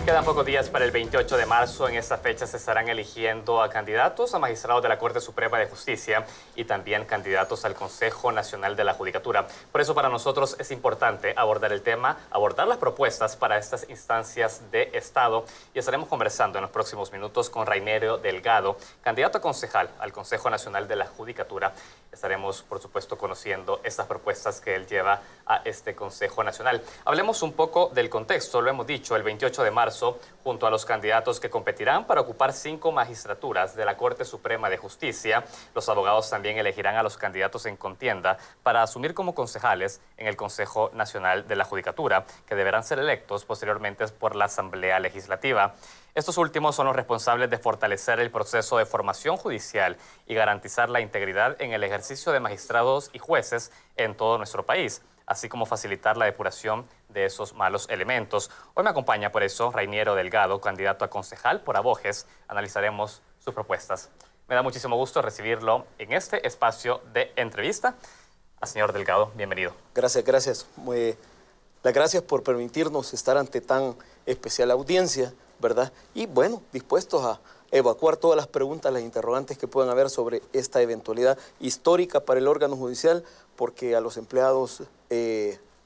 Quedan pocos días para el 28 de marzo. En esta fecha se estarán eligiendo a candidatos a magistrados de la Corte Suprema de Justicia y también candidatos al Consejo Nacional de la Judicatura. Por eso para nosotros es importante abordar el tema, abordar las propuestas para estas instancias de Estado, y estaremos conversando en los próximos minutos con Rainerio Delgado, candidato a concejal al Consejo Nacional de la Judicatura. Estaremos, por supuesto, conociendo estas propuestas que él lleva a este Consejo Nacional. Hablemos un poco del contexto. Lo hemos dicho, el 28 de marzo, junto a los candidatos que competirán para ocupar 5 magistraturas de la Corte Suprema de Justicia, los abogados también elegirán a los candidatos en contienda para asumir como concejales en el Consejo Nacional de la Judicatura, que deberán ser electos posteriormente por la Asamblea Legislativa. Estos últimos son los responsables de fortalecer el proceso de formación judicial y garantizar la integridad en el ejercicio de magistrados y jueces en todo nuestro país, así como facilitar la depuración de esos malos elementos. Hoy me acompaña por eso Rainerio Delgado, candidato a concejal por Abojes. Analizaremos sus propuestas. Me da muchísimo gusto recibirlo en este espacio de entrevista. Señor Delgado, bienvenido. Gracias. Las gracias por permitirnos estar ante tan especial audiencia, ¿verdad? Y bueno, dispuestos a evacuar todas las preguntas, las interrogantes que puedan haber sobre esta eventualidad histórica para el órgano judicial, porque a los empleados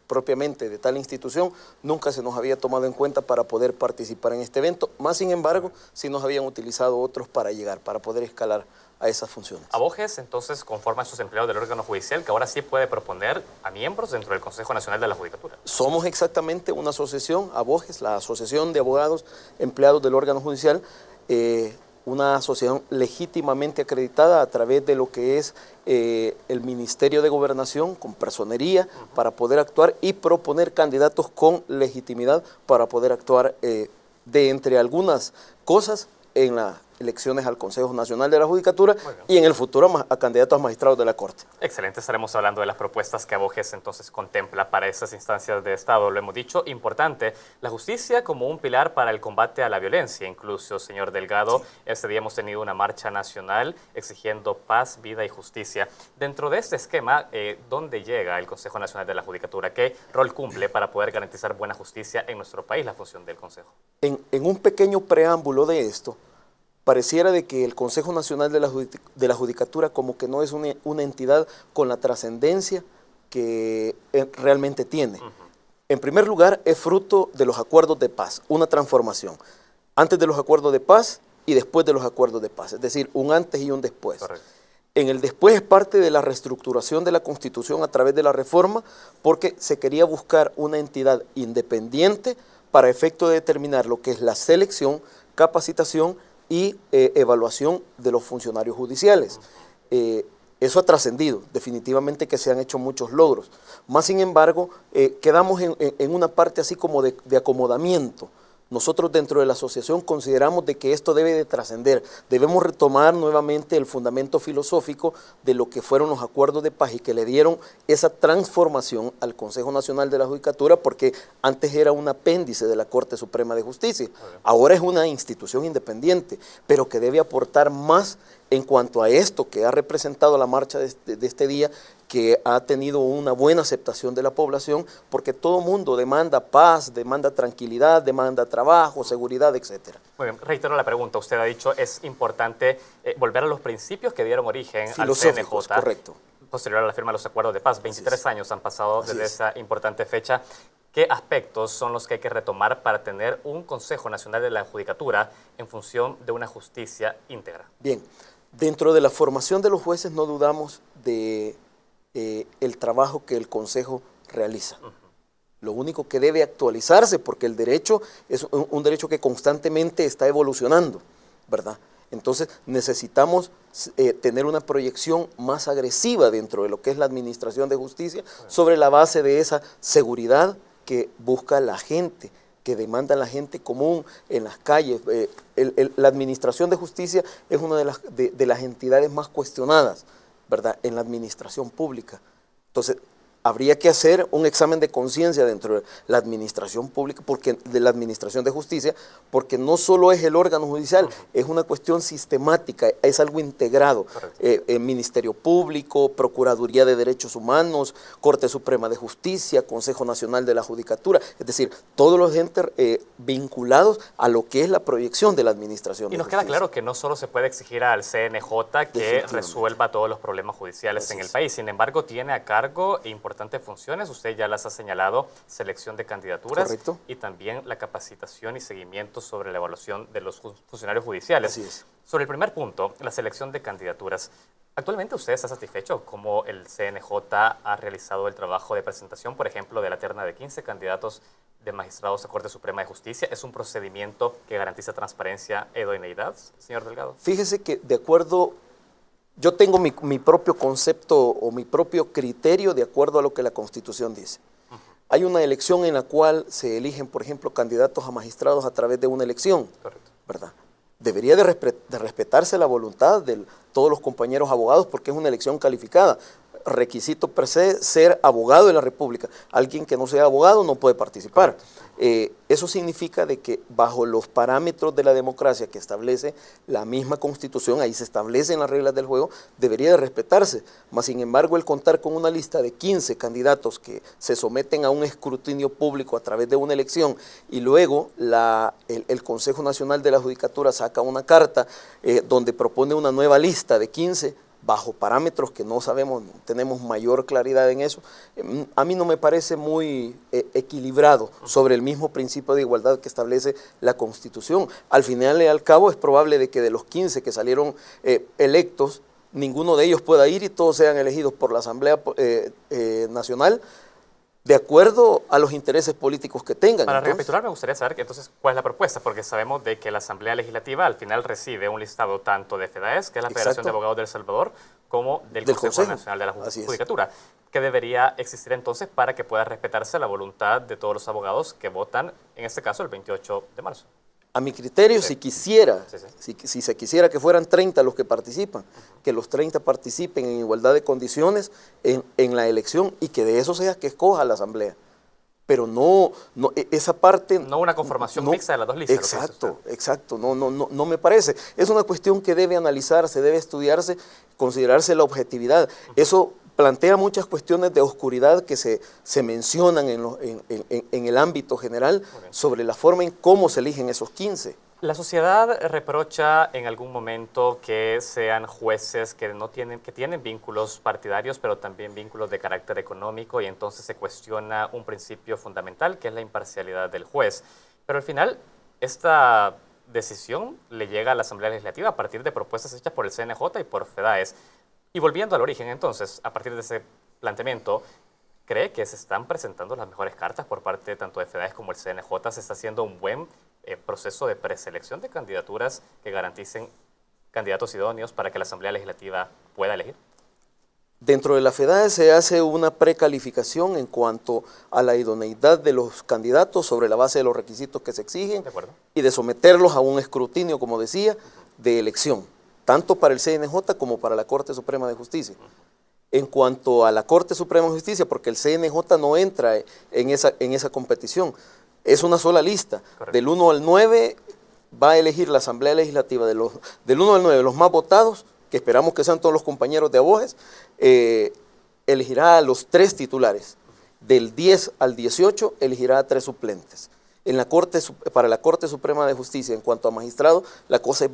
propiamente de tal institución nunca se nos había tomado en cuenta para poder participar en este evento, más sin embargo, sí nos habían utilizado otros para llegar, para poder escalar a esas funciones. Abojes, entonces, conforma a sus empleados del órgano judicial, que ahora sí puede proponer a miembros dentro del Consejo Nacional de la Judicatura. Somos exactamente una asociación, Abojes, la Asociación de Abogados Empleados del órgano judicial, una asociación legítimamente acreditada a través de lo que es el Ministerio de Gobernación, con personería, para poder actuar y proponer candidatos con legitimidad para poder actuar de entre algunas cosas en las elecciones al Consejo Nacional de la Judicatura y en el futuro a candidatos a magistrados de la Corte. Excelente, estaremos hablando de las propuestas que Abojes entonces contempla para esas instancias de Estado. Lo hemos dicho, importante, la justicia como un pilar para el combate a la violencia. Incluso, señor Delgado, sí, este día hemos tenido una marcha nacional exigiendo paz, vida y justicia. Dentro de este esquema, ¿dónde llega el Consejo Nacional de la Judicatura? ¿Qué rol cumple para poder garantizar buena justicia en nuestro país, la función del Consejo? En un pequeño preámbulo de esto, pareciera de que el Consejo Nacional de la Judicatura como que no es una entidad con la trascendencia que realmente tiene. En primer lugar, es fruto de los acuerdos de paz, una transformación. Antes de los acuerdos de paz y después de los acuerdos de paz, es decir, un antes y un después. Correcto. En el después es parte de la reestructuración de la Constitución a través de la reforma, porque se quería buscar una entidad independiente para efecto de determinar lo que es la selección, capacitación y evaluación de los funcionarios judiciales. Eso ha trascendido, definitivamente que se han hecho muchos logros. Más sin embargo, quedamos en una parte así como de acomodamiento. Nosotros dentro de la asociación consideramos de que esto debe de trascender. Debemos retomar nuevamente el fundamento filosófico de lo que fueron los acuerdos de paz y que le dieron esa transformación al Consejo Nacional de la Judicatura, porque antes era un apéndice de la Corte Suprema de Justicia. Ahora es una institución independiente, pero que debe aportar más en cuanto a esto que ha representado la marcha de este día, que ha tenido una buena aceptación de la población, porque todo mundo demanda paz, demanda tranquilidad, demanda trabajo, seguridad, etc. Muy bien, reitero la pregunta. Usted ha dicho es importante volver a los principios que dieron origen al CNJ. Correcto. Posterior a la firma de los acuerdos de paz. 23 años han pasado desde esa importante fecha. ¿Qué aspectos son los que hay que retomar para tener un Consejo Nacional de la Judicatura en función de una justicia íntegra? Bien, dentro de la formación de los jueces no dudamos de el trabajo que el Consejo realiza. Lo único que debe actualizarse, porque el derecho es un derecho que constantemente está evolucionando, ¿verdad? Entonces necesitamos tener una proyección más agresiva dentro de lo que es la administración de justicia, sobre la base de esa seguridad que busca la gente, que demanda la gente común en las calles. La administración de justicia es una de las entidades más cuestionadas, ¿verdad?, en la administración pública. Entonces, habría que hacer un examen de conciencia dentro de la administración pública, de la administración de justicia, porque no solo es el órgano judicial, es una cuestión sistemática, es algo integrado. Ministerio Público, Procuraduría de Derechos Humanos, Corte Suprema de Justicia, Consejo Nacional de la Judicatura, es decir, todos los entes vinculados a lo que es la proyección de la administración. Y nos queda claro que no solo se puede exigir al CNJ que resuelva todos los problemas judiciales en el país, sin embargo tiene a cargo importantes funciones, usted ya las ha señalado, selección de candidaturas. Correcto. Y también la capacitación y seguimiento sobre la evaluación de los funcionarios judiciales. Así es. Sobre el primer punto, la selección de candidaturas, ¿actualmente usted está satisfecho cómo el CNJ ha realizado el trabajo de presentación, por ejemplo, de la terna de 15 candidatos de magistrados a Corte Suprema de Justicia? ¿Es un procedimiento que garantiza transparencia e idoneidad, señor Delgado? Fíjese que de acuerdo, yo tengo mi propio concepto o mi propio criterio de acuerdo a lo que la Constitución dice. Hay una elección en la cual se eligen, por ejemplo, candidatos a magistrados a través de una elección. Correcto. ¿Verdad? Debería de respetarse la voluntad de todos los compañeros abogados porque es una elección calificada. Requisito per se, ser abogado de la República. Alguien que no sea abogado no puede participar. Eso significa de que bajo los parámetros de la democracia que establece la misma Constitución, ahí se establecen las reglas del juego, debería de respetarse. Mas, sin embargo, el contar con una lista de 15 candidatos que se someten a un escrutinio público a través de una elección y luego el Consejo Nacional de la Judicatura saca una carta donde propone una nueva lista de 15 bajo parámetros que no sabemos, tenemos mayor claridad en eso, a mí no me parece muy equilibrado sobre el mismo principio de igualdad que establece la Constitución. Al final y al cabo es probable de que de los 15 que salieron electos, ninguno de ellos pueda ir y todos sean elegidos por la Asamblea Nacional de acuerdo a los intereses políticos que tengan. Para recapitular, me gustaría saber entonces cuál es la propuesta, porque sabemos de que la Asamblea Legislativa al final recibe un listado tanto de FEDAES, que es la Federación de Abogados de El Salvador, como del Consejo Nacional de la Judicatura. ¿Qué debería existir entonces para que pueda respetarse la voluntad de todos los abogados que votan, en este caso, el 28 de marzo? A mi criterio, si se quisiera que fueran 30 los que participan, que los 30 participen en igualdad de condiciones en la elección y que de eso sea que escoja la Asamblea. Pero no esa parte... No una conformación mixta de las dos listas. Exacto, no me parece. Es una cuestión que debe analizarse, debe estudiarse, considerarse la objetividad. Eso plantea muchas cuestiones de oscuridad que se mencionan en el ámbito general sobre la forma en cómo se eligen esos 15. La sociedad reprocha en algún momento que sean jueces que tienen vínculos partidarios, pero también vínculos de carácter económico, y entonces se cuestiona un principio fundamental que es la imparcialidad del juez. Pero al final, esta decisión le llega a la Asamblea Legislativa a partir de propuestas hechas por el CNJ y por FEDAES. Y volviendo al origen, entonces, a partir de ese planteamiento, ¿cree que se están presentando las mejores cartas por parte tanto de FEDAES como el CNJ? ¿Se está haciendo un buen proceso de preselección de candidaturas que garanticen candidatos idóneos para que la Asamblea Legislativa pueda elegir? Dentro de la FEDAES se hace una precalificación en cuanto a la idoneidad de los candidatos sobre la base de los requisitos que se exigen y de someterlos a un escrutinio, como decía, de elección, tanto para el CNJ como para la Corte Suprema de Justicia. En cuanto a la Corte Suprema de Justicia, porque el CNJ no entra en esa competición, es una sola lista. Correcto. Del 1 al 9 va a elegir la Asamblea Legislativa del 1 al 9, los más votados, que esperamos que sean todos los compañeros de Abojes, elegirá a los 3 titulares. Del 10 al 18 elegirá a 3 suplentes. Para la Corte Suprema de Justicia, en cuanto a magistrados, la cosa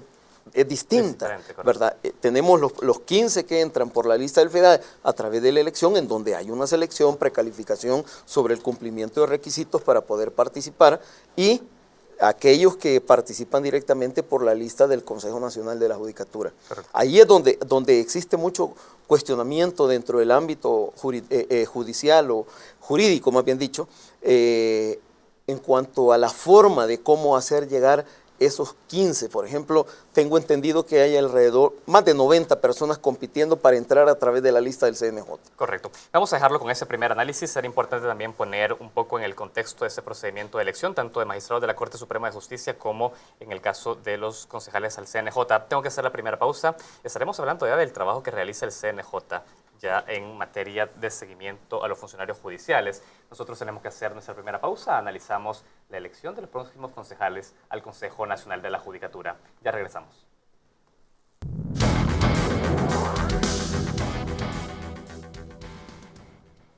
es distinta, ¿verdad? Tenemos los 15 que entran por la lista del FEDAES a través de la elección, en donde hay una selección, precalificación sobre el cumplimiento de requisitos para poder participar, y aquellos que participan directamente por la lista del Consejo Nacional de la Judicatura. Correcto. Ahí es donde existe mucho cuestionamiento dentro del ámbito judicial o jurídico, más bien dicho, en cuanto a la forma de cómo hacer llegar esos 15. Por ejemplo, tengo entendido que hay alrededor más de 90 personas compitiendo para entrar a través de la lista del CNJ. Correcto. Vamos a dejarlo con ese primer análisis. Será importante también poner un poco en el contexto de ese procedimiento de elección, tanto de magistrados de la Corte Suprema de Justicia como en el caso de los concejales al CNJ. Tengo que hacer la primera pausa. Estaremos hablando ya del trabajo que realiza el CNJ. ya en materia de seguimiento a los funcionarios judiciales. Nosotros tenemos que hacer nuestra primera pausa. Analizamos la elección de los próximos concejales al Consejo Nacional de la Judicatura. Ya regresamos.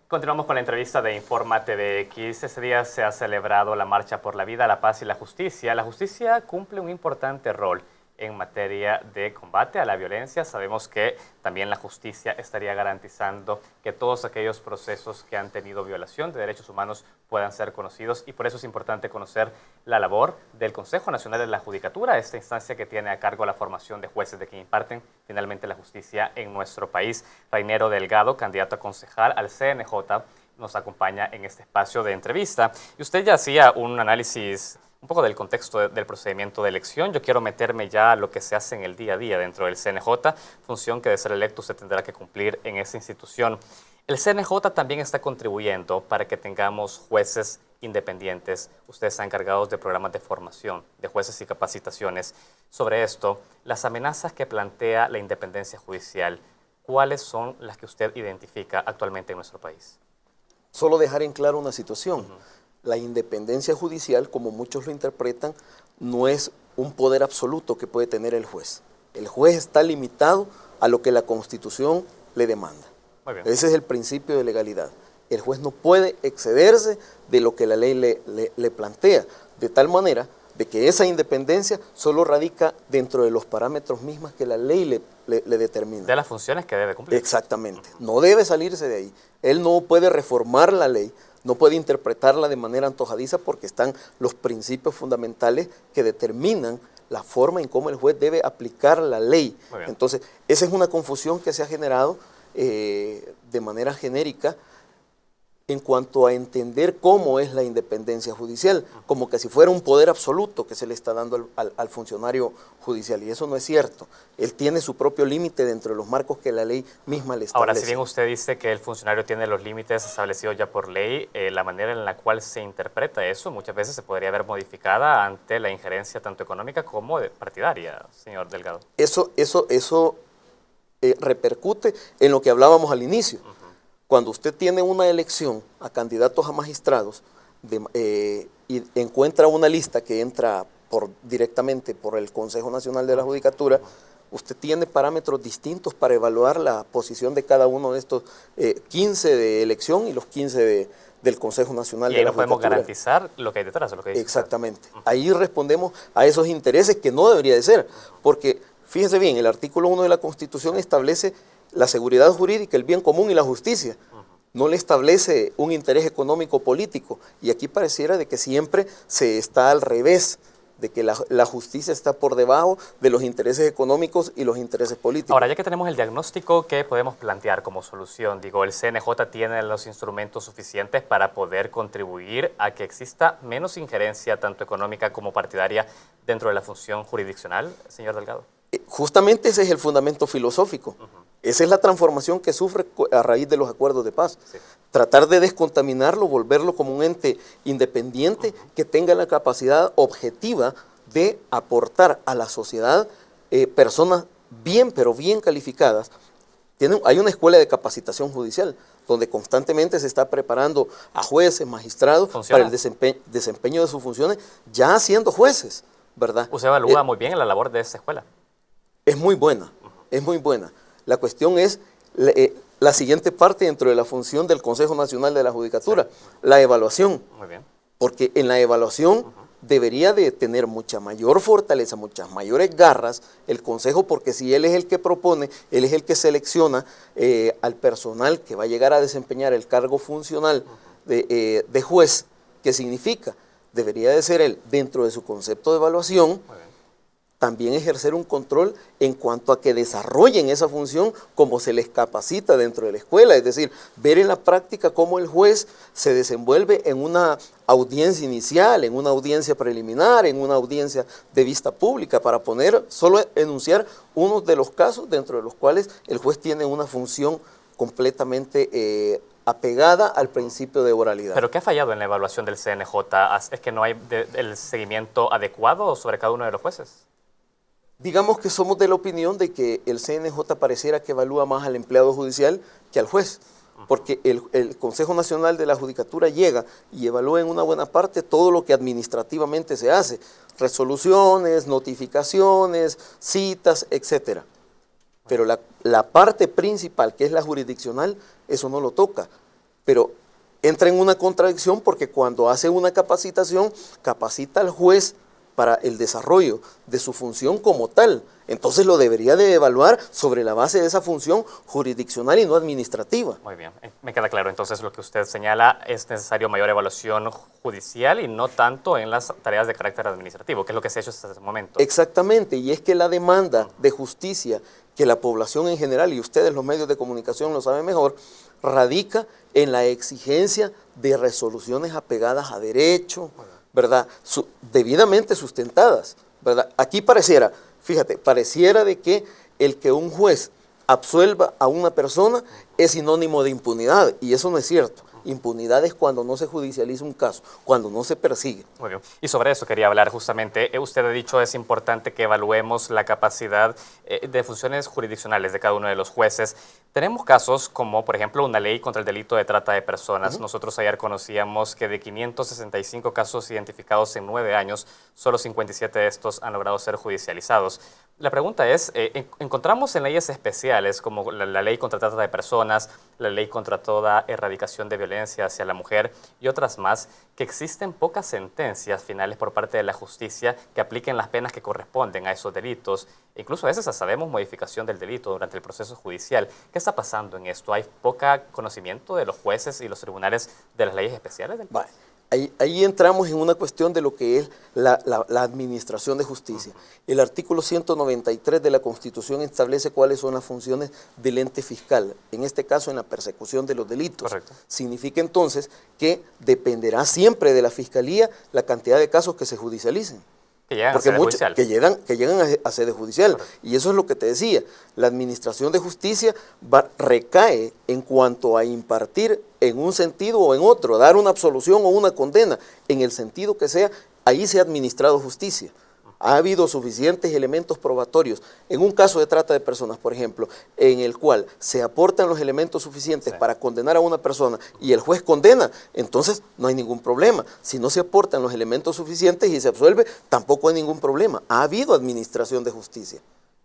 Continuamos con la entrevista de Informa TVX. Ese día se ha celebrado la Marcha por la Vida, la Paz y la Justicia. La justicia cumple un importante rol en materia de combate a la violencia. Sabemos que también la justicia estaría garantizando que todos aquellos procesos que han tenido violación de derechos humanos puedan ser conocidos, y por eso es importante conocer la labor del Consejo Nacional de la Judicatura, esta instancia que tiene a cargo la formación de jueces de que imparten finalmente la justicia en nuestro país. Rainero Delgado, candidato a concejal al CNJ, nos acompaña en este espacio de entrevista. Y usted ya hacía un análisis un poco del contexto del procedimiento de elección. Yo quiero meterme ya a lo que se hace en el día a día dentro del CNJ, función que de ser electo usted tendrá que cumplir en esa institución. El CNJ también está contribuyendo para que tengamos jueces independientes. Ustedes están encargados de programas de formación de jueces y capacitaciones. Sobre esto, las amenazas que plantea la independencia judicial, ¿cuáles son las que usted identifica actualmente en nuestro país? Solo dejar en claro una situación. La independencia judicial, como muchos lo interpretan, no es un poder absoluto que puede tener el juez. El juez está limitado a lo que la Constitución le demanda. Muy bien. Ese es el principio de legalidad. El juez no puede excederse de lo que la ley le plantea, de tal manera de que esa independencia solo radica dentro de los parámetros mismos que la ley le determina. De las funciones que debe cumplir. Exactamente. No debe salirse de ahí. Él no puede reformar la ley, no puede interpretarla de manera antojadiza, porque están los principios fundamentales que determinan la forma en cómo el juez debe aplicar la ley. Entonces, esa es una confusión que se ha generado de manera genérica en cuanto a entender cómo es la independencia judicial, como que si fuera un poder absoluto que se le está dando al funcionario judicial, y eso no es cierto. Él tiene su propio límite dentro de los marcos que la ley misma le establece. Ahora, si bien usted dice que el funcionario tiene los límites establecidos ya por ley, la manera en la cual se interpreta eso muchas veces se podría ver modificada ante la injerencia tanto económica como partidaria, señor Delgado. Eso repercute en lo que hablábamos al inicio. Cuando usted tiene una elección a candidatos a magistrados y encuentra una lista que entra directamente por el Consejo Nacional de la Judicatura, usted tiene parámetros distintos para evaluar la posición de cada uno de estos 15 de elección y los 15 del Consejo Nacional de la Judicatura. Y ahí no podemos garantizar lo que hay detrás de lo que dice. Exactamente. Ahí respondemos a esos intereses, que no debería de ser, porque fíjense bien, el artículo 1 de la Constitución establece la seguridad jurídica, el bien común y la justicia. No le establece un interés económico político, y aquí pareciera de que siempre se está al revés, de que la justicia está por debajo de los intereses económicos y los intereses políticos. Ahora, ya que tenemos el diagnóstico, ¿qué podemos plantear como solución? Digo, ¿el CNJ tiene los instrumentos suficientes para poder contribuir a que exista menos injerencia, tanto económica como partidaria, dentro de la función jurisdiccional, señor Delgado? Justamente ese es el fundamento filosófico. Esa es la transformación que sufre a raíz de los acuerdos de paz. Sí. Tratar de descontaminarlo, volverlo como un ente independiente que tenga la capacidad objetiva de aportar a la sociedad personas bien, pero bien calificadas. Hay una escuela de capacitación judicial donde constantemente se está preparando a jueces, magistrados, para el desempeño de sus funciones, ya siendo jueces, ¿verdad? Usted evalúa muy bien la labor de esa escuela. Es muy buena, es muy buena. La cuestión es la siguiente parte dentro de la función del Consejo Nacional de la Judicatura, la evaluación. Muy bien. Porque en la evaluación debería de tener mucha mayor fortaleza, muchas mayores garras el Consejo, porque si él es el que propone, él es el que selecciona al personal que va a llegar a desempeñar el cargo funcional de juez, ¿qué significa? Debería de ser él, dentro de su concepto de evaluación, también ejercer un control en cuanto a que desarrollen esa función como se les capacita dentro de la escuela, es decir, ver en la práctica cómo el juez se desenvuelve en una audiencia inicial, en una audiencia preliminar, en una audiencia de vista pública, para solo enunciar uno de los casos dentro de los cuales el juez tiene una función completamente apegada al principio de oralidad. ¿Pero qué ha fallado en la evaluación del CNJ? ¿Es que no hay el seguimiento adecuado sobre cada uno de los jueces? Digamos que somos de la opinión de que el CNJ pareciera que evalúa más al empleado judicial que al juez, porque el Consejo Nacional de la Judicatura llega y evalúa en una buena parte todo lo que administrativamente se hace, resoluciones, notificaciones, citas, etcétera. Pero la parte principal, que es la jurisdiccional, eso no lo toca. Pero entra en una contradicción porque cuando hace una capacitación, capacita al juez para el desarrollo de su función como tal. Entonces lo debería de evaluar sobre la base de esa función jurisdiccional y no administrativa. Muy bien, me queda claro. Entonces lo que usted señala es necesario mayor evaluación judicial y no tanto en las tareas de carácter administrativo, que es lo que se ha hecho hasta ese momento. Exactamente, y es que la demanda de justicia que la población en general, y ustedes los medios de comunicación lo saben mejor, radica en la exigencia de resoluciones apegadas a derecho, ¿verdad? Debidamente sustentadas, ¿verdad? Aquí pareciera, fíjate, pareciera de que el que un juez absuelva a una persona es sinónimo de impunidad, y eso no es cierto. Impunidad es cuando no se judicializa un caso, cuando no se persigue. Muy bien. Y sobre eso quería hablar justamente. Usted ha dicho es importante que evaluemos la capacidad de funciones jurisdiccionales de cada uno de los jueces. Tenemos casos como, por ejemplo, una ley contra el delito de trata de personas. Nosotros ayer conocíamos que de 565 casos identificados en 9 años, solo 57 de estos han logrado ser judicializados. La pregunta es, encontramos en leyes especiales como la ley contra trata de personas, la ley contra toda erradicación de violencia hacia la mujer y otras más, que existen pocas sentencias finales por parte de la justicia que apliquen las penas que corresponden a esos delitos. Incluso a veces hasta vemos modificación del delito durante el proceso judicial. ¿Qué está pasando en esto? ¿Hay poca conocimiento de los jueces y los tribunales de las leyes especiales del país? Ahí entramos en una cuestión de lo que es la administración de justicia. El artículo 193 de la Constitución establece cuáles son las funciones del ente fiscal, en este caso en la persecución de los delitos. Correcto. Significa entonces que dependerá siempre de la Fiscalía la cantidad de casos que se judicialicen. Que llegan a sede judicial. Que llegan a sede judicial. Correcto. Y eso es lo que te decía. La administración de justicia recae en cuanto a impartir en un sentido o en otro, dar una absolución o una condena, en el sentido que sea, ahí se ha administrado justicia. Ha habido suficientes elementos probatorios. En un caso de trata de personas, por ejemplo, en el cual se aportan los elementos suficientes para condenar a una persona y el juez condena, entonces no hay ningún problema. Si no se aportan los elementos suficientes y se absuelve, tampoco hay ningún problema. Ha habido administración de justicia,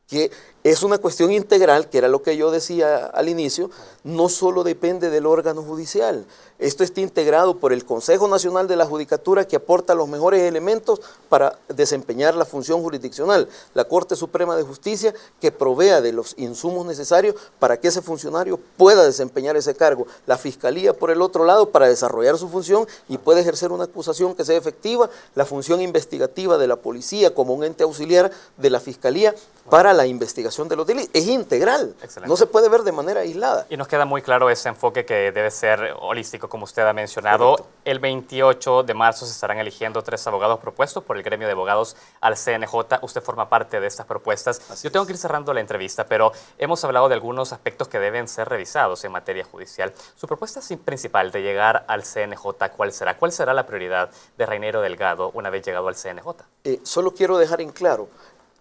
que es una cuestión integral, que era lo que yo decía al inicio, no solo depende del órgano judicial. Esto está integrado por el Consejo Nacional de la Judicatura, que aporta los mejores elementos para desempeñar la función jurisdiccional. La Corte Suprema de Justicia, que provea de los insumos necesarios para que ese funcionario pueda desempeñar ese cargo. La Fiscalía, por el otro lado, para desarrollar su función y puede ejercer una acusación que sea efectiva. La función investigativa de la Policía como un ente auxiliar de la Fiscalía para la investigación de los delitos. Es integral. Excelente. No se puede ver de manera aislada. Y nos queda muy claro ese enfoque que debe ser holístico, como usted ha mencionado. Correcto. El 28 de marzo se estarán eligiendo 3 abogados propuestos por el gremio de abogados al CNJ. Usted forma parte de estas propuestas. Yo tengo que ir cerrando la entrevista, pero hemos hablado de algunos aspectos que deben ser revisados en materia judicial. Su propuesta principal de llegar al CNJ, ¿cuál será? ¿Cuál será la prioridad de Reinero Delgado una vez llegado al CNJ? Solo quiero dejar en claro,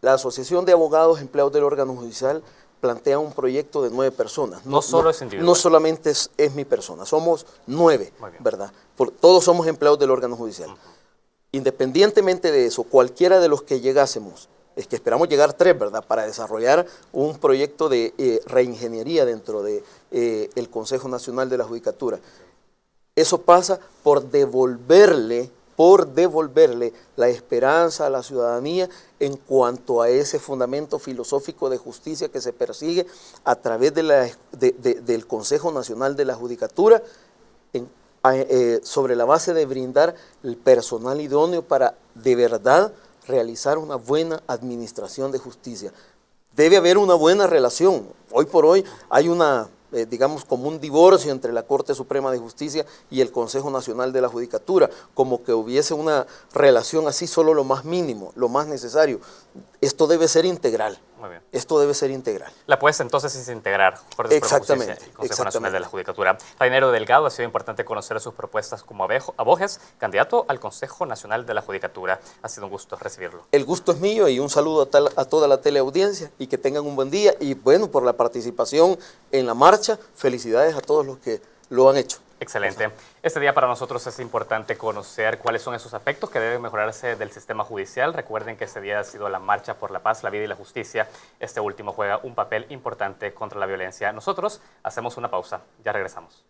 la Asociación de Abogados Empleados del Órgano Judicial plantea un proyecto de 9 personas. No solo es individual. No solamente es mi persona, somos 9, ¿verdad? Todos somos empleados del órgano judicial. Independientemente de eso, cualquiera de los que llegásemos, es que esperamos llegar 3, ¿verdad? Para desarrollar un proyecto de reingeniería dentro del Consejo Nacional de la Judicatura. Eso pasa por devolverle la esperanza a la ciudadanía en cuanto a ese fundamento filosófico de justicia que se persigue a través del Consejo Nacional de la Judicatura, sobre la base de brindar el personal idóneo para de verdad realizar una buena administración de justicia. Debe haber una buena relación. Hoy por hoy hay digamos, como un divorcio entre la Corte Suprema de Justicia y el Consejo Nacional de la Judicatura, como que hubiese una relación así solo lo más mínimo, lo más necesario. esto debe ser integral. Muy bien. Esto debe ser integral. La apuesta entonces es integrar Corte Suprema de Justicia y Consejo Nacional de la Judicatura. Rainero Delgado, ha sido importante conocer sus propuestas como Aboges, candidato al Consejo Nacional de la Judicatura. Ha sido un gusto recibirlo. El gusto es mío y un saludo a toda la teleaudiencia y que tengan un buen día. Y bueno, por la participación en la marcha, felicidades a todos los que lo han hecho. Excelente. Este día para nosotros es importante conocer cuáles son esos aspectos que deben mejorarse del sistema judicial. Recuerden que este día ha sido la marcha por la paz, la vida y la justicia. Este último juega un papel importante contra la violencia. Nosotros hacemos una pausa. Ya regresamos.